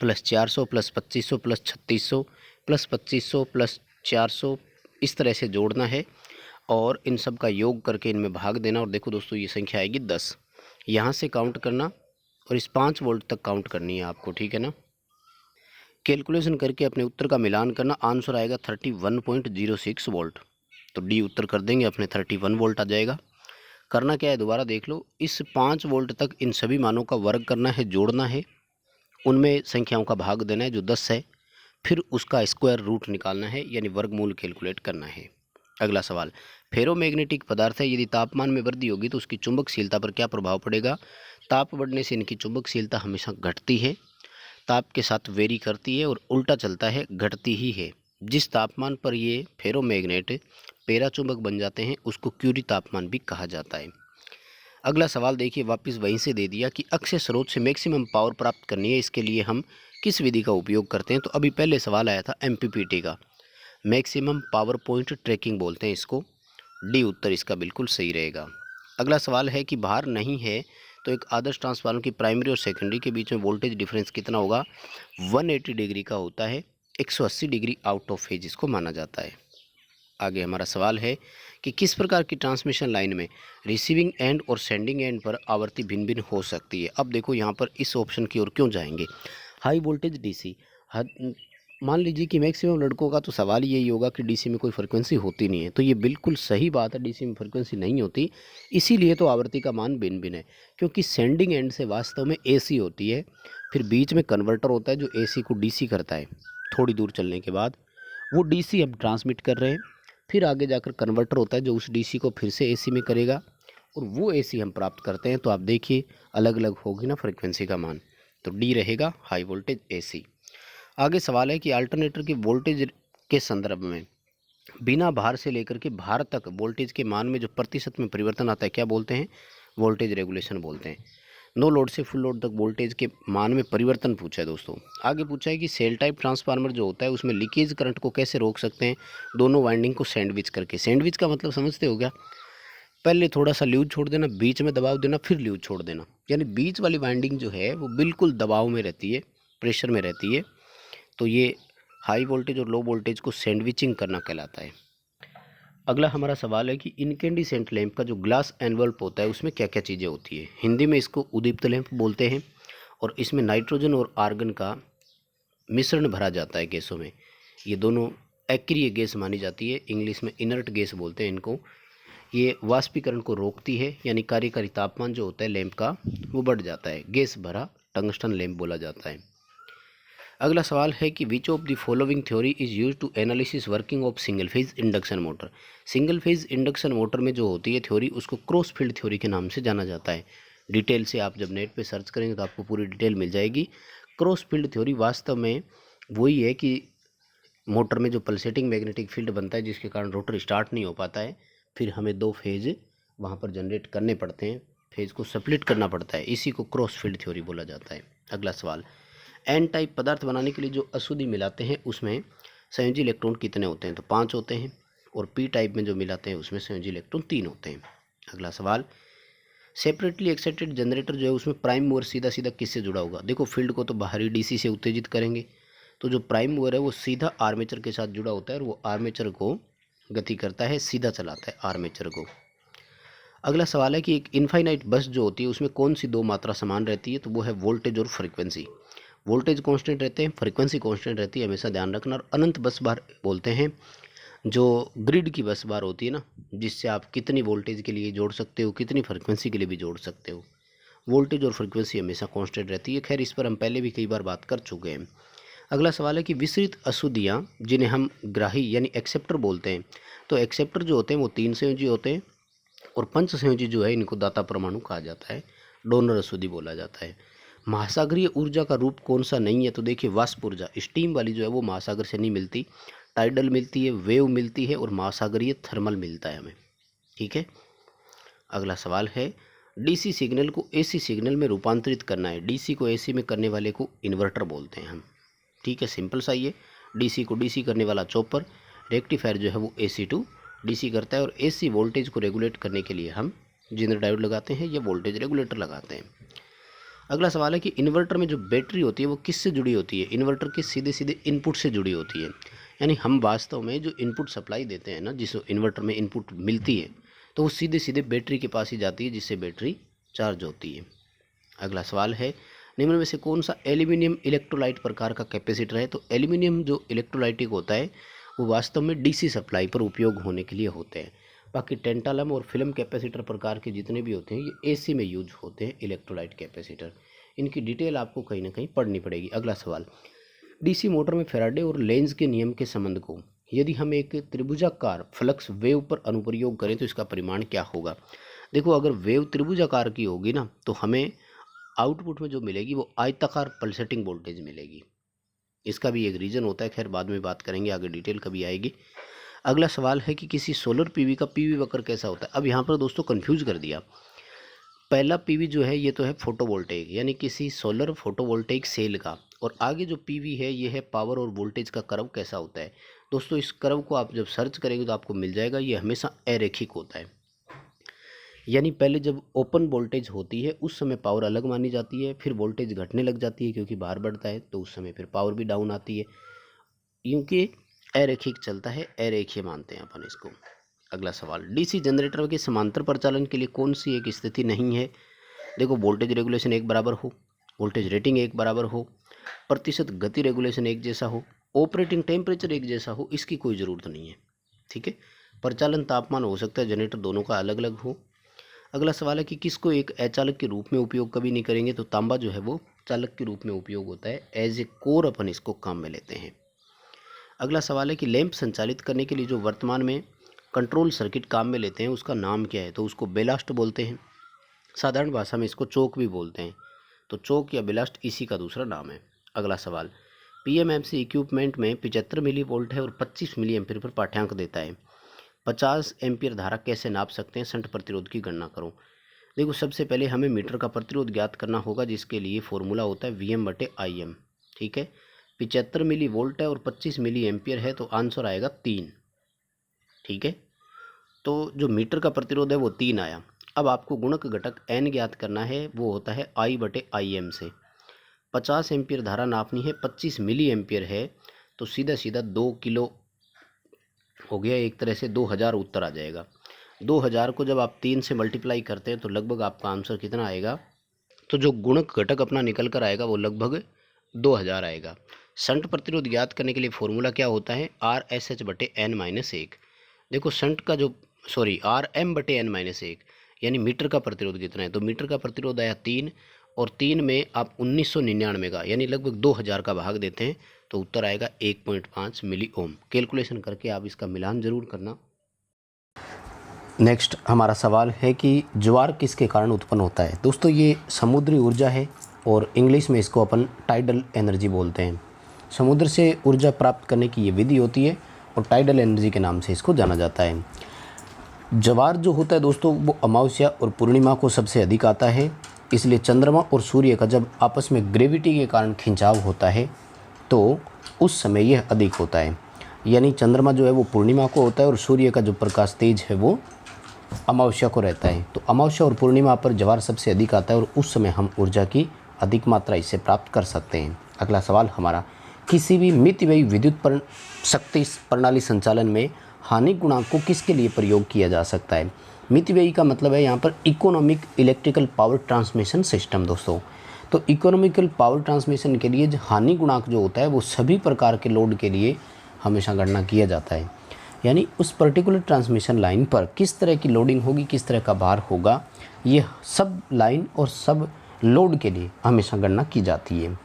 plus 400 plus 2500 plus 3600 plus 2500 plus 400, इस तरह से जोड़ना है और इन सब का योग करके इनमें भाग देना। और देखो दोस्तों ये संख्या आएगी 10। यहाँ से काउंट करना और इस 5 वोल्ट तक काउंट करनी है आपको, ठीक है ना। कैलकुलेशन करके अपने उत्तर का मिलान करना, आंसर आएगा 31.06 वोल्ट। तो डी उत्तर कर देंगे अपने, 31 वोल्ट आ जाएगा। करना क्या है दोबारा देख लो, इस 5 वोल्ट तक इन सभी मानों का वर्ग करना है, जोड़ना है, उनमें संख्याओं का भाग देना है जो 10 है, फिर उसका स्क्वायर रूट निकालना है, यानी वर्गमूल कैलकुलेट करना है। अगला सवाल, फेरोमैग्नेटिक पदार्थ है, यदि तापमान में वृद्धि होगी तो उसकी चुंबकशीलता पर क्या प्रभाव पड़ेगा। ताप बढ़ने से इनकी चुंबकशीलता हमेशा घटती है, ताप के साथ वेरी करती है, और उल्टा चलता है, घटती ही है। जिस तापमान पर ये फेरोमैग्नेट पेराचुंबक बन जाते हैं उसको क्यूरी तापमान भी कहा जाता है। अगला सवाल देखिए, वापस वहीं से दे दिया कि अक्षय स्रोत से मैक्सिमम पावर प्राप्त करनी है, इसके लिए हम किस विधि का उपयोग करते हैं। तो अभी पहले सवाल आया था एमपीपीटी का, मैक्सिमम पावर पॉइंट ट्रैकिंग बोलते हैं इसको। डी उत्तर इसका बिल्कुल सही रहेगा। अगला सवाल है कि भार नहीं है तो एक आदर्श ट्रांसफार्मर की प्राइमरी और सेकेंडरी के बीच में वोल्टेज डिफरेंस कितना होगा, 180 डिग्री का होता है, 180 डिग्री आउट ऑफ फेज इसको माना जाता है। आगे हमारा सवाल है कि किस प्रकार की ट्रांसमिशन लाइन में रिसीविंग एंड और सेंडिंग एंड पर आवृत्ति भिन्न भिन्न हो सकती है। अब देखो यहाँ पर इस ऑप्शन की ओर क्यों जाएंगे, हाई वोल्टेज डीसी। मान लीजिए कि मैक्सिमम लड़कों का तो सवाल यही होगा कि डीसी में कोई फ्रिक्वेंसी होती नहीं है, तो ये बिल्कुल सही बात है, डीसी में फ्रिक्वेंसी नहीं होती, इसीलिए तो आवृत्ति का मान भिन्न भिन्न है। क्योंकि सेंडिंग एंड से वास्तव में एसी होती है, फिर बीच में कन्वर्टर होता है जो एसी को डीसी करता है। थोड़ी दूर चलने के बाद वो डीसी हम ट्रांसमिट कर रहे हैं, फिर आगे जाकर कन्वर्टर होता है जो उस डीसी को फिर से एसी में करेगा और वो एसी हम प्राप्त करते हैं। तो आप देखिए अलग अलग होगी ना फ्रिक्वेंसी का मान, तो डी रहेगा हाई वोल्टेज एसी। आगे सवाल है कि अल्टरनेटर की वोल्टेज के संदर्भ में बिना भार से लेकर के भार तक वोल्टेज के मान में जो प्रतिशत में परिवर्तन आता है क्या बोलते हैं, वोल्टेज रेगुलेशन बोलते हैं। नो लोड से फुल लोड तक वोल्टेज के मान में परिवर्तन पूछा है दोस्तों। आगे पूछा है कि सेल टाइप ट्रांसफार्मर जो होता है उसमें लीकेज करंट को कैसे रोक सकते हैं, दोनों वाइंडिंग को सैंडविच करके। सैंडविच का मतलब समझते हो क्या, पहले थोड़ा सा ल्यूज छोड़ देना, बीच में दबाव देना, फिर ल्यूज छोड़ देना, यानी बीच वाली वाइंडिंग जो है वो बिल्कुल दबाव में रहती है, प्रेशर में रहती है। तो ये हाई वोल्टेज और लो वोल्टेज को सैंडविचिंग करना कहलाता है। अगला हमारा सवाल है कि इनकेंडिसेंट लैंप का जो ग्लास एनवल्प होता है उसमें क्या क्या चीज़ें होती है। हिंदी में इसको उद्दीप्त लैंप बोलते हैं और इसमें नाइट्रोजन और आर्गन का मिश्रण भरा जाता है गैसों में। ये दोनों अक्रिय गैस मानी जाती है, इंग्लिश में इनर्ट गैस बोलते हैं इनको। ये वाष्पीकरण को रोकती है, यानी कार्यकारी तापमान जो होता है लैंप का वो बढ़ जाता है, गैस भरा टंगस्टन लैंप बोला जाता है। अगला सवाल है कि which of the following theory is use to analysis working of single phase induction motor. Single phase induction motor में जो होती है थ्योरी उसको क्रॉस फील्ड थ्योरी के नाम से जाना जाता है। डिटेल से आप जब नेट पे सर्च करेंगे तो आपको पूरी डिटेल मिल जाएगी। क्रॉस फील्ड थ्योरी वास्तव में वही है कि मोटर में जो पल्सेटिंग मैग्नेटिक फील्ड बनता है जिसके कारण रोटर स्टार्ट नहीं हो पाता है, फिर हमें दो फेज वहाँ पर जनरेट करने पड़ते हैं, फेज को स्प्लिट करना पड़ता है, इसी को क्रॉस फील्ड थ्योरी बोला जाता है। अगला सवाल, एन टाइप पदार्थ बनाने के लिए जो अशुद्धि मिलाते हैं उसमें संयोजी इलेक्ट्रॉन कितने होते हैं, तो 5 होते हैं। और पी टाइप में जो मिलाते हैं उसमें संयोजी इलेक्ट्रॉन 3 होते हैं। अगला सवाल, सेपरेटली एक्साइटेड जनरेटर जो है उसमें प्राइम मूवर सीधा सीधा किससे जुड़ा होगा। देखो फील्ड को तो बाहरी डीसी से उत्तेजित करेंगे, तो जो प्राइम मूवर है वो सीधा आर्मेचर के साथ जुड़ा होता है और वो आर्मेचर को गति करता है, सीधा चलाता है आर्मेचर को। अगला सवाल है कि एक इनफाइनाइट बस जो होती है उसमें कौन सी दो मात्रा समान रहती है, तो वो है वोल्टेज और फ्रीक्वेंसी। वोल्टेज कांस्टेंट रहते हैं, फ्रीक्वेंसी कांस्टेंट रहती है, हमेशा ध्यान रखना। और अनंत बस बार बोलते हैं जो ग्रिड की बस बार होती है ना, जिससे आप कितनी वोल्टेज के लिए जोड़ सकते हो, कितनी फ्रीक्वेंसी के लिए भी जोड़ सकते हो। वोल्टेज और फ्रीक्वेंसी हमेशा कांस्टेंट रहती है। खैर इस पर हम पहले भी कई बार बात कर चुके हैं। अगला सवाल है कि विस्तृत अशुद्धियाँ जिन्हें हम ग्राही यानी एक्सेप्टर बोलते हैं, तो एक्सेप्टर जो होते हैं वो 3 संयोजी होते हैं और पंच संयोजी जो है इनको दाता परमाणु कहा जाता है, डोनर अशुद्धि बोला जाता है। महासागरीय ऊर्जा का रूप कौन सा नहीं है, तो देखिए वाष्प ऊर्जा, स्टीम वाली जो है वो महासागर से नहीं मिलती, टाइडल मिलती है, वेव मिलती है और महासागरीय थर्मल मिलता है हमें। ठीक है। अगला सवाल है, डीसी सिग्नल को एसी सिग्नल में रूपांतरित करना है, डीसी को एसी में करने वाले को इन्वर्टर बोलते हैं हम। ठीक है, सिंपल सा ये, डीसी को डीसी करने वाला चॉपर, रेक्टिफायर जो है वो एसी टू डीसी करता है और एसी वोल्टेज को रेगुलेट करने के लिए हम जेनर डायोड लगाते हैं या वोल्टेज रेगुलेटर लगाते हैं। अगला सवाल है कि इन्वर्टर में जो बैटरी होती है वो किससे जुड़ी होती है, इन्वर्टर के सीधे सीधे इनपुट से जुड़ी होती है। यानी हम वास्तव में जो इनपुट सप्लाई देते हैं ना, जिस इन्वर्टर में इनपुट मिलती है तो वो सीधे सीधे बैटरी के पास ही जाती है जिससे बैटरी चार्ज होती है। अगला सवाल है, निम्न में से कौन सा एल्यूमिनियम इलेक्ट्रोलाइट प्रकार का कैपेसिटर है, तो एल्यूमिनियम जो इलेक्ट्रोलाइटिक होता है वो वास्तव में डीसी सप्लाई पर उपयोग होने के लिए होते हैं। बाकी टेंटालम और फिल्म कैपेसिटर प्रकार के जितने भी होते हैं ये एसी में यूज होते हैं इलेक्ट्रोलाइट कैपेसिटर। इनकी डिटेल आपको कहीं ना कहीं पढ़नी पड़ेगी। अगला सवाल, डीसी मोटर में फैराडे और लेंज के नियम के संबंध को यदि हम एक त्रिभुजाकार फ्लक्स वेव पर अनुप्रयोग करें तो इसका परिमाण क्या होगा। देखो अगर वेव त्रिभुजाकार की होगी ना तो हमें आउटपुट में जो मिलेगी वो आयताकार पल्सेटिंग वोल्टेज मिलेगी। इसका भी एक रीज़न होता है, खैर बाद में बात करेंगे, आगे डिटेल कभी आएगी। अगला सवाल है कि किसी सोलर पीवी का पीवी वक्र कैसा होता है। अब यहाँ पर दोस्तों कंफ्यूज कर दिया, पहला पीवी जो है ये तो है फोटोवोल्टेइक, यानी किसी सोलर फोटोवोल्टेइक सेल का, और आगे जो पीवी है ये है पावर और वोल्टेज का कर्व कैसा होता है। दोस्तों इस कर्व को आप जब सर्च करेंगे तो आपको मिल जाएगा, ये हमेशा अरैखिक होता है। यानी पहले जब ओपन वोल्टेज होती है उस समय पावर अलग मानी जाती है, फिर वोल्टेज घटने लग जाती है क्योंकि बाहर बढ़ता है, तो उस समय फिर पावर भी डाउन आती है। क्योंकि अरैखिक चलता है, अरेखीय मानते हैं अपन इसको। अगला सवाल, डीसी जनरेटर के समांतर प्रचालन के लिए कौन सी एक स्थिति नहीं है? देखो, वोल्टेज रेगुलेशन एक बराबर हो, वोल्टेज रेटिंग एक बराबर हो, प्रतिशत गति रेगुलेशन एक जैसा हो, ऑपरेटिंग टेम्परेचर एक जैसा हो, इसकी कोई ज़रूरत नहीं है। ठीक है, प्रचालन तापमान हो सकता है जनरेटर दोनों का अलग अलग हो। अगला सवाल है कि किसको एक अचालक के रूप में उपयोग कभी नहीं करेंगे? तो तांबा जो है वो चालक के रूप में उपयोग होता है, एज ए कोर अपन इसको काम में लेते हैं। अगला सवाल है कि लैंप संचालित करने के लिए जो वर्तमान में कंट्रोल सर्किट काम में लेते हैं उसका नाम क्या है? तो उसको बेलास्ट बोलते हैं, साधारण भाषा में इसको चोक भी बोलते हैं। तो चोक या बेलास्ट इसी का दूसरा नाम है। अगला सवाल, पीएमएमसी इक्विपमेंट में 75 मिली वोल्ट है और 25 मिली एम्पीयर पर पाठ्यांक देता है। 50 एम्पीयर धारा कैसे नाप सकते हैं? शंट प्रतिरोध की गणना करो। देखो, सबसे पहले हमें मीटर का प्रतिरोध ज्ञात करना होगा, जिसके लिए फॉर्मूला होता है VM/IM। ठीक है, 75 मिली वोल्ट है और 25 मिली एम्पीयर है, तो आंसर आएगा 3। ठीक है, तो जो मीटर का प्रतिरोध है वो 3 आया। अब आपको गुणक घटक N ज्ञात करना है, वो होता है I/IM से। 50 एम्पीयर धारा नापनी है, 25 मिली एम्पीयर है, तो सीधा सीधा 2 किलो हो गया, एक तरह से 2000 उत्तर आ जाएगा। 2000 को जब आप 3 से मल्टीप्लाई करते हैं तो लगभग आपका आंसर कितना आएगा? तो जो गुणक घटक अपना निकल कर आएगा वो लगभग 2000 आएगा। शंट प्रतिरोध ज्ञात करने के लिए फॉर्मूला क्या होता है? RSH/N-1। देखो, शंट का जो RM/N-1 यानी मीटर का प्रतिरोध कितना है? तो मीटर का प्रतिरोध आया 3, और 3 में आप 1999 का यानी लगभग 2000 का भाग देते हैं तो उत्तर आएगा 1.5 मिली ओम। कैलकुलेशन करके आप इसका मिलान जरूर करना। नेक्स्ट हमारा सवाल है कि ज्वार किसके कारण उत्पन्न होता है? दोस्तों, ये समुद्री ऊर्जा है और इंग्लिश में इसको अपन टाइडल एनर्जी बोलते हैं। समुद्र से ऊर्जा प्राप्त करने की ये विधि होती है और टाइडल एनर्जी के नाम से इसको जाना जाता है। ज्वार जो होता है दोस्तों, वो अमावस्या और पूर्णिमा को सबसे अधिक आता है, इसलिए चंद्रमा और सूर्य का जब आपस में ग्रेविटी के कारण खिंचाव होता है तो उस समय यह अधिक होता है। यानी चंद्रमा जो है वो पूर्णिमा को होता है और सूर्य का जो प्रकाश तेज है वो अमावस्या को रहता है। तो अमावस्या और पूर्णिमा पर ज्वार सबसे अधिक आता है और उस समय हम ऊर्जा की अधिक मात्रा इससे प्राप्त कर सकते हैं। अगला सवाल हमारा, किसी भी मितव्ययी विद्युत शक्ति प्रणाली संचालन में हानि गुणांक को किसके लिए प्रयोग किया जा सकता है? मितव्ययी का मतलब है यहाँ पर economic electrical power transmission system दोस्तों। तो इकोनॉमिकल पावर ट्रांसमिशन के लिए जो हानि गुणांक जो होता है वो सभी प्रकार के लोड के लिए हमेशा गणना किया जाता है। यानी उस पर्टिकुलर ट्रांसमिशन लाइन पर किस तरह की लोडिंग होगी, किस तरह का भार होगा, ये सब लाइन और सब लोड के लिए हमेशा गणना की जाती है।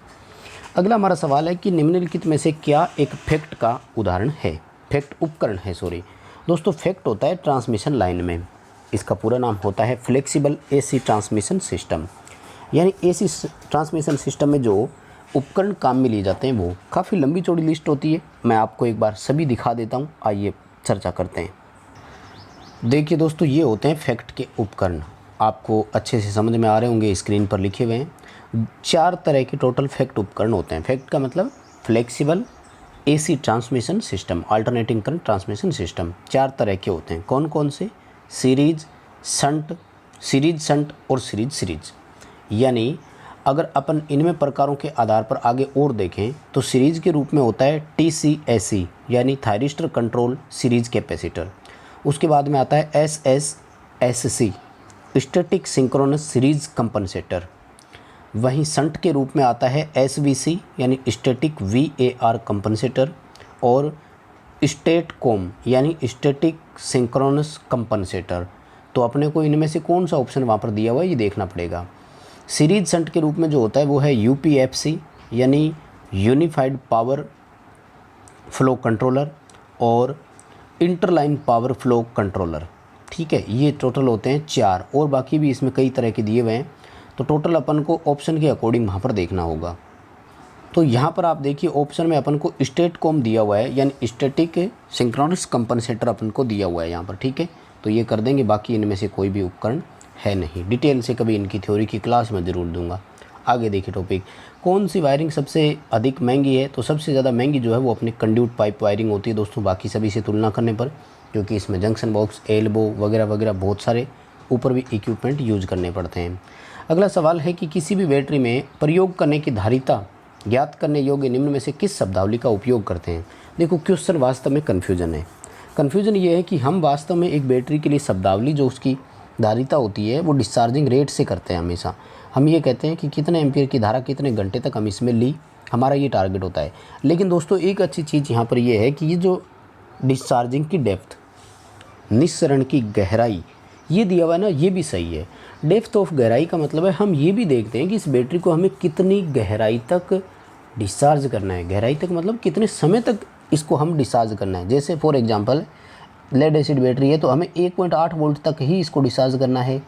अगला हमारा सवाल है कि निम्नलिखित में से क्या एक फैक्ट का उदाहरण है? फैक्ट उपकरण है, सॉरी दोस्तों। फैक्ट होता है ट्रांसमिशन लाइन में, इसका पूरा नाम होता है फ्लेक्सिबल AC ट्रांसमिशन सिस्टम। यानी AC ट्रांसमिशन सिस्टम में जो उपकरण काम में लिए जाते हैं वो काफ़ी लंबी चौड़ी लिस्ट होती है। मैं आपको एक बार सभी दिखा देता हूँ, आइए चर्चा करते हैं। देखिए दोस्तों, ये होते हैं फैक्ट के उपकरण, आपको अच्छे से समझ में आ रहे होंगे, स्क्रीन पर लिखे हुए हैं। 4 तरह के टोटल फैक्ट उपकरण होते हैं। फैक्ट का मतलब flexible AC transmission system, alternating current transmission system. 4 तरह के होते हैं। कौन कौन से? सीरीज शंट और सीरीज। यानी अगर अपन इनमें प्रकारों के आधार पर आगे और देखें तो सीरीज के रूप में होता है TCSC यानी थायरिस्टर कंट्रोल सीरीज कैपेसिटर। उसके बाद में आता है SSSC static synchronous series compensator. वहीं शंट के रूप में आता है SVC यानी स्टैटिक VAR कंपनसेटर और स्टेटकॉम यानी स्टैटिक सिंक्रोनस कंपनसेटर। तो अपने को इनमें से कौन सा ऑप्शन वहाँ पर दिया हुआ है ये देखना पड़ेगा। सीरीज शंट के रूप में जो होता है वो है UPFC यानी यूनिफाइड पावर फ्लो कंट्रोलर और इंटरलाइन पावर फ्लो कंट्रोलर। ठीक है, ये टोटल होते हैं 4 और बाकी भी इसमें कई तरह के दिए हुए हैं। तो टोटल अपन को ऑप्शन के अकॉर्डिंग वहाँ पर देखना होगा। तो यहाँ पर आप देखिए ऑप्शन में अपन को स्टेटकॉम दिया हुआ है यानी स्टैटिक सिंक्रोनस कंपनसेटर अपन को दिया हुआ है यहाँ पर। ठीक है, तो ये कर देंगे, बाकी इनमें से कोई भी उपकरण है नहीं। डिटेल से कभी इनकी थ्योरी की क्लास में ज़रूर दूंगा। आगे देखिए टॉपिक, कौन सी वायरिंग सबसे अधिक महंगी है? तो सबसे ज़्यादा महंगी जो है वो अपनी कंड्यूट पाइप वायरिंग होती है दोस्तों, बाकी सभी से तुलना करने पर, क्योंकि इसमें जंक्शन बॉक्स, एल्बो वगैरह वगैरह बहुत सारे ऊपर भी इक्विपमेंट यूज करने पड़ते हैं। अगला सवाल है कि किसी भी बैटरी में प्रयोग करने की धारिता ज्ञात करने योग्य निम्न में से किस शब्दावली का उपयोग करते हैं। देखो क्वेश्चन वास्तव में कन्फ्यूजन है। कन्फ्यूजन ये है कि हम वास्तव में एक बैटरी के लिए शब्दावली जो उसकी धारिता होती है वो डिस्चार्जिंग रेट से करते हैं हमेशा। हम ये कहते हैं कि कितने एम्पीयर की धारा कितने घंटे तक हम इसमें ली, हमारा ये टारगेट होता है। लेकिन दोस्तों एक अच्छी चीज़ यहाँ पर ये है कि ये जो डिस्चार्जिंग की डेप्थ, निस्सरण की गहराई, ये दिया हुआ है ना, ये भी सही है। डेप्थ ऑफ गहराई का मतलब है हम ये भी देखते हैं कि इस बैटरी को हमें कितनी गहराई तक डिस्चार्ज करना है। गहराई तक मतलब कितने समय तक इसको हम डिस्चार्ज करना है। जैसे for example lead acid battery है तो हमें 1.8 वोल्ट तक ही इसको डिस्चार्ज करना है,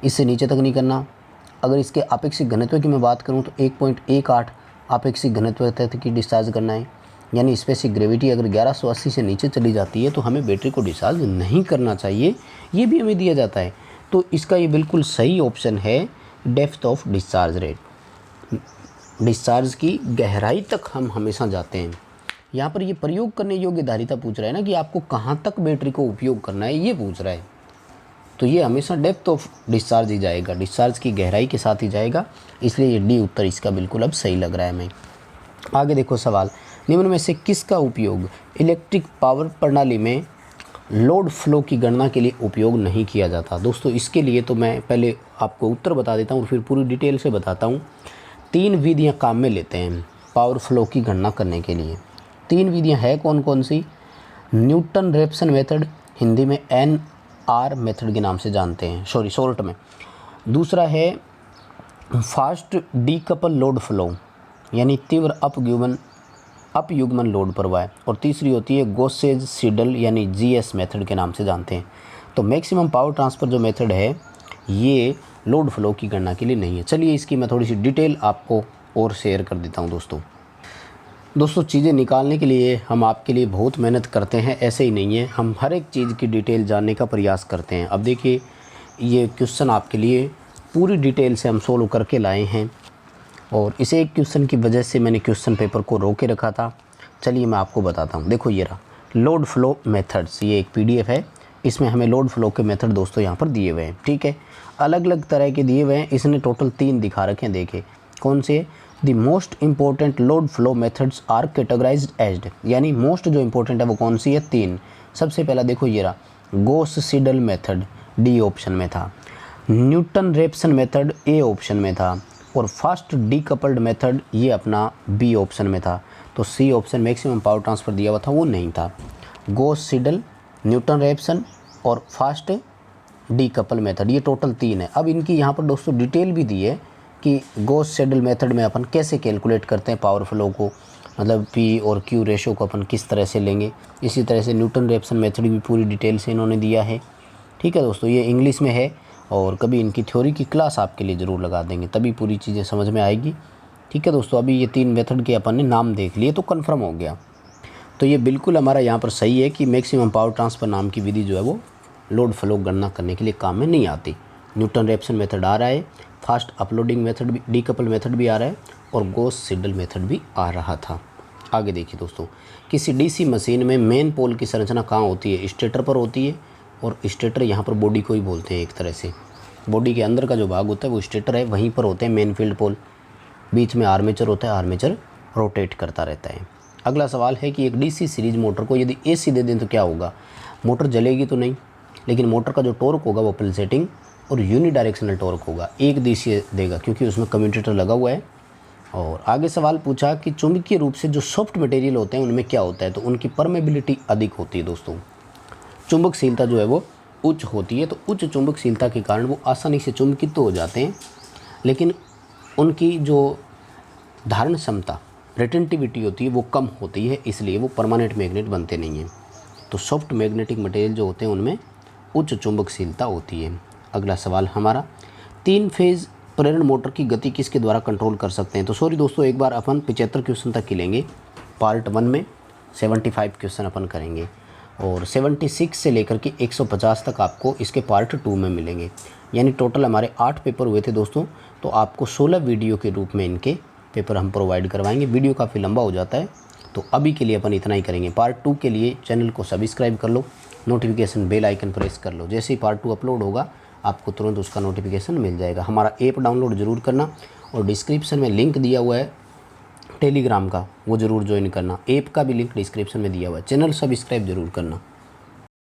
इससे नीचे तक नहीं करना। अगर इसके आपेक्षिक घनत्व की मैं बात करूँ तो 1.18 आपेक्षिक घनत्व तक की डिस्चार्ज करना है। यानी स्पेसिफिक ग्रेविटी अगर 1180 से नीचे चली जाती है तो हमें बैटरी को डिस्चार्ज नहीं करना चाहिए, ये भी हमें दिया जाता है। तो इसका ये बिल्कुल सही ऑप्शन है, depth of discharge rate. Discharge की गहराई तक हम हमेशा जाते हैं। यहाँ पर ये प्रयोग करने योग्य धारिता पूछ रहा है ना कि आपको कहाँ तक बैटरी को उपयोग करना है, ये पूछ रहा है। तो ये हमेशा डेप्थ ऑफ डिस्चार्ज ही जाएगा, डिस्चार्ज की गहराई के साथ ही जाएगा, इसलिए ये डी उत्तर इसका बिल्कुल अब सही लग रहा है हमें। आगे देखो सवाल, निम्न में से किसका उपयोग इलेक्ट्रिक पावर प्रणाली में लोड फ्लो की गणना के लिए उपयोग नहीं किया जाता। दोस्तों इसके लिए तो मैं पहले आपको उत्तर बता देता हूँ और फिर पूरी डिटेल से बताता हूँ। 3 विधियाँ काम में लेते हैं पावर फ्लो की गणना करने के लिए। 3 विधियाँ हैं कौन कौन सी? न्यूटन रेप्सन मेथड, हिंदी में NR मेथड के नाम से जानते हैं, शॉर्ट में। दूसरा है फास्ट डीकपल लोड फ्लो, यानी तीव्र अपयुग्मन लोड प्रवाह। और तीसरी होती है गोसेज सीडल यानी GS मेथड के नाम से जानते हैं। तो मैक्सिमम पावर ट्रांसफ़र जो मेथड है ये लोड फ्लो की गणना के लिए नहीं है। चलिए इसकी मैं थोड़ी सी डिटेल आपको और शेयर कर देता हूँ। दोस्तों चीज़ें निकालने के लिए हम आपके लिए बहुत मेहनत करते हैं, ऐसे ही नहीं है, हम हर एक चीज़ की डिटेल जानने का प्रयास करते हैं। अब देखिए ये क्वेश्चन आपके लिए पूरी डिटेल से हम सोल्व करके लाए हैं और इसे एक क्वेश्चन की वजह से मैंने क्वेश्चन पेपर को रोके रखा था। चलिए मैं आपको बताता हूँ। देखो ये रहा लोड फ्लो मेथड्स, ये एक PDF है, इसमें हमें लोड फ्लो के मेथड दोस्तों यहाँ पर दिए हुए हैं। ठीक है, अलग अलग तरह के दिए हुए हैं, इसने टोटल 3 दिखा रखे हैं। देखे कौन से? The most important load flow methods are categorized as, यानी मोस्ट जो इंपॉर्टेंट है वो कौन सी है? 3। सबसे पहला देखो ये रहा Gauss Seidel method, D option में था। Newton Raphson method A option में था। और फास्ट डीकपल्ड मेथड ये अपना B ऑप्शन में था। तो C option maximum power transfer दिया हुआ था वो नहीं था। गॉस सीडल, न्यूटन रेप्सन और फास्ट डीकपल मेथड, ये टोटल 3 है। अब इनकी यहाँ पर दोस्तों डिटेल भी दी है कि गॉस सीडल मेथड में अपन कैसे कैलकुलेट करते हैं पावर फ्लो को, मतलब P और Q रेशो को अपन किस तरह से लेंगे। इसी तरह से न्यूटन रेप्सन मेथड भी पूरी डिटेल से इन्होंने दिया है। ठीक है दोस्तों, ये इंग्लिश में है और कभी इनकी थ्योरी की क्लास आपके लिए ज़रूर लगा देंगे, तभी पूरी चीज़ें समझ में आएगी। ठीक है दोस्तों, अभी ये 3 मेथड के अपन ने नाम देख लिए तो कन्फर्म हो गया। तो ये बिल्कुल हमारा यहाँ पर सही है कि मैक्सिमम पावर ट्रांसफ़र नाम की विधि जो है वो लोड फ्लो गणना करने के लिए काम में नहीं आती। न्यूटन रेप्सन मेथड आ रहा है, फास्ट अपलोडिंग मेथड भी, डीकपल मेथड भी आ रहा है और गॉस सीडल मेथड भी आ रहा था। आगे देखिए दोस्तों, किसी DC मशीन में मेन पोल की संरचना कहाँ होती है? स्टेटर पर होती है। और स्टेटर यहाँ पर बॉडी को ही बोलते हैं एक तरह से। बॉडी के अंदर का जो भाग होता है वो स्टेटर है, वहीं पर होते हैं मेन फील्ड पोल। बीच में आर्मेचर होता है, आर्मेचर रोटेट करता रहता है। अगला सवाल है कि एक DC सीरीज मोटर को यदि AC दे दें तो क्या होगा? मोटर जलेगी तो नहीं, लेकिन मोटर का जो टॉर्क होगा वो पल्सेटिंग और यूनिडायरेक्शनल टॉर्क होगा, एक दिशीय देगा क्योंकि उसमें कम्यूटेटर लगा हुआ है। और आगे सवाल पूछा कि चुंबकीय रूप से जो सॉफ्ट मटेरियल होते हैं उनमें क्या होता है? तो उनकी परमेबिलिटी अधिक होती है दोस्तों। चुंबकशीलता जो है वो उच्च होती है, तो उच्च चुंबकशीलता के कारण वो आसानी से चुंबकित तो हो जाते हैं, लेकिन उनकी जो धारण क्षमता रिटेंटिविटी होती है वो कम होती है, इसलिए वो परमानेंट मैग्नेट बनते नहीं हैं। तो सॉफ्ट मैग्नेटिक मटेरियल जो होते हैं उनमें उच्च चुंबकशीलता होती है। अगला सवाल हमारा, 3 फेज़ प्रेरण मोटर की गति किसके द्वारा कंट्रोल कर सकते हैं? तो सॉरी दोस्तों, एक बार अपन 75 क्वेश्चन तक की लेंगे। पार्ट 1 में 75 क्वेश्चन अपन करेंगे और 76 से लेकर के 150 तक आपको इसके पार्ट 2 में मिलेंगे। यानी टोटल हमारे 8 पेपर हुए थे दोस्तों, तो आपको 16 वीडियो के रूप में इनके पेपर हम प्रोवाइड करवाएंगे। वीडियो काफ़ी लंबा हो जाता है, तो अभी के लिए अपन इतना ही करेंगे। पार्ट 2 के लिए चैनल को सब्सक्राइब कर लो, नोटिफिकेशन बेल आइकन प्रेस कर लो। जैसे ही पार्ट 2 अपलोड होगा आपको तुरंत उसका नोटिफिकेशन मिल जाएगा। हमारा ऐप डाउनलोड ज़रूर करना और डिस्क्रिप्शन में लिंक दिया हुआ है टेलीग्राम का, वो ज़रूर ज्वाइन करना। ऐप का भी लिंक डिस्क्रिप्शन में दिया हुआ है। चैनल सब्सक्राइब ज़रूर करना।